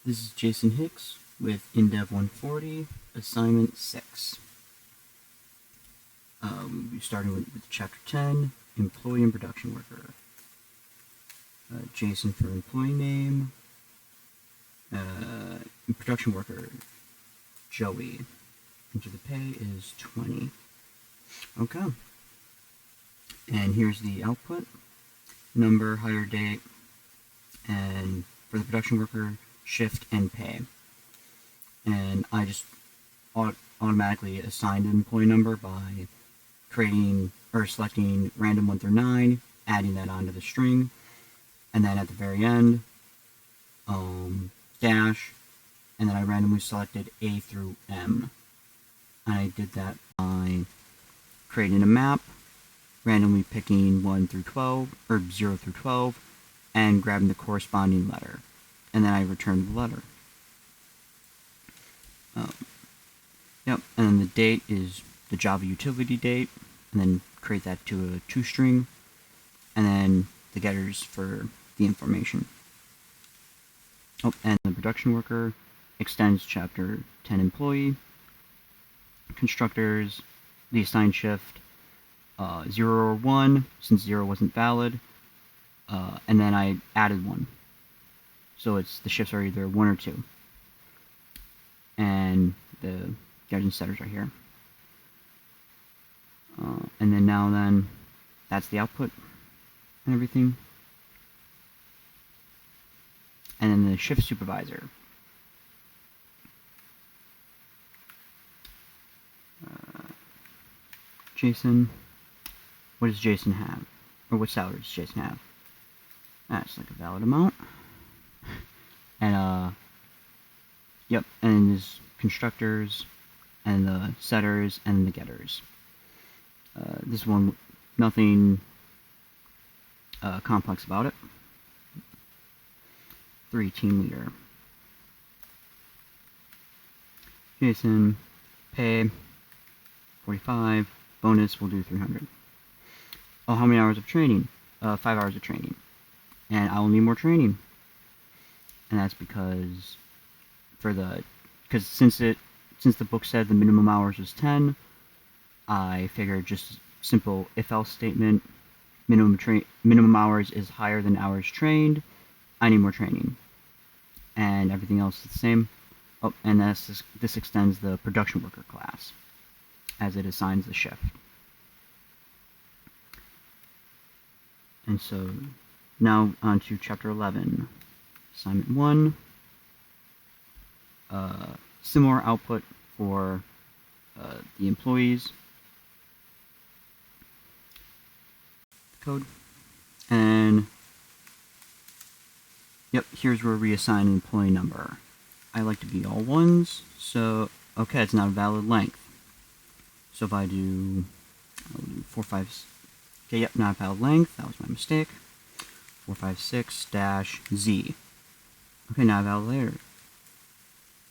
This is Jason Hicks with InDev 140, Assignment 6. We'll be starting with Chapter 10, Employee and Production Worker. Jason for employee name. Production worker, Joey. Enter the pay is 20. Okay. And here's the output. Number, hire date, and for the production worker, shift and pay. And I just automatically assigned an employee number by creating or selecting random 1 through 9, adding that onto the string, and then at the very end, dash, and then I randomly selected A through M. And I did that by creating a map, randomly picking 1 through 12, or 0 through 12, and grabbing the corresponding letter. And then I returned the letter. Yep, and then the date is the Java utility date, and then create that to a toString, and then the getters for the information. Oh, and the production worker extends chapter 10 employee, constructors, the assigned shift, 0 or 1, since 0 wasn't valid, and then I added 1. So the shifts are either 1 or 2. And the getters and setters are here. And then that's the output and everything. And then the shift supervisor. Jason, what does Jason have? Or what salary does Jason have? That's like a valid amount. And, yep, and there's constructors, and the setters, and the getters. This one, nothing complex about it. 3, team leader. Jason, pay, 45, bonus, we'll do 300. Oh, how many hours of training? 5 hours of training. And I will need more training. And that's because since the book said the minimum hours was 10, I figured just simple if-else statement, minimum hours is higher than hours trained, I need more training. And everything else is the same. Oh, and this extends the production worker class as it assigns the shift. And so now on to chapter 11. Assignment 1, similar output for the employees. Code. And, yep, here's where we assign an employee number. I like to be all ones, so, okay, it's not a valid length. So if I'll do 4, 5, okay, yep, not a valid length, that was my mistake. 456-Z. Okay, now valid.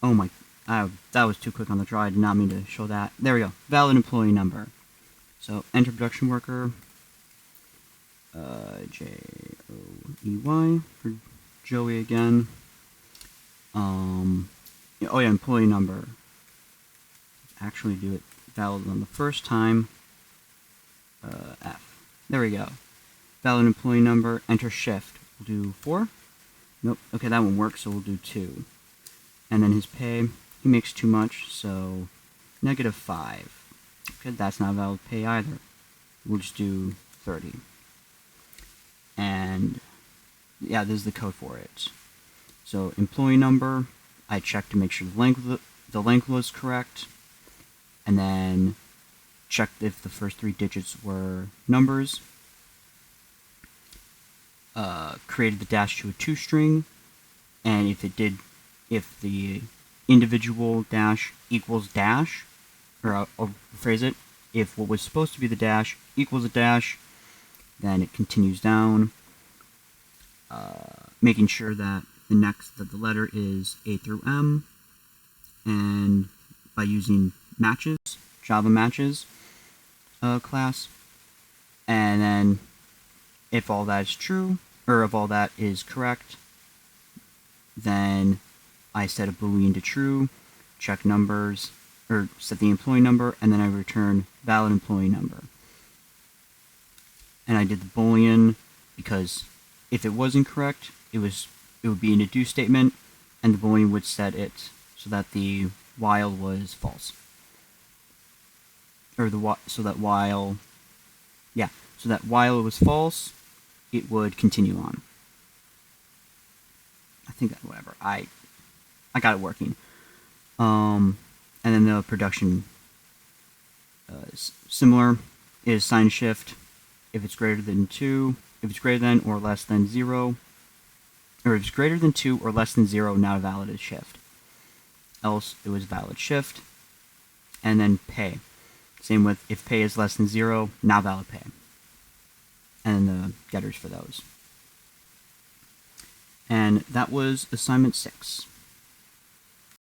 Oh my, that was too quick on the draw. I did not mean to show that. There we go. Valid employee number. So enter production worker. Joey for Joey again. Oh yeah, employee number. Actually do it valid on the first time. F. There we go. Valid employee number. Enter shift. We'll do 4. Nope. Okay, that won't work, so we'll do 2. And then his pay, he makes too much, so -5. Okay, that's not valid pay either. We'll just do 30. And yeah, this is the code for it. So employee number, I checked to make sure the length was correct, and then checked if the first 3 digits were numbers. Created the dash to a toString, and if the individual dash equals dash, or I'll rephrase it, if what was supposed to be the dash equals a dash, then it continues down, making sure that the letter is A through M, and by using matches, Java matches class, and then if all that is true, or if all that is correct, then I set a boolean to true, check numbers, or set the employee number, and then I return valid employee number. And I did the boolean because if it was incorrect, it would be in a do statement, and the boolean would set it so that the while was false. Or so that while it was false, it would continue on. I think that whatever. I got it working. And then the production is similar. Is sign shift if it's greater than 2, if it's greater than or less than 0, or if it's greater than 2 or less than 0, not a valid shift. Else it was valid shift. And then pay. Same with if pay is less than 0, not valid pay. And then the getters for those. And that was assignment 6.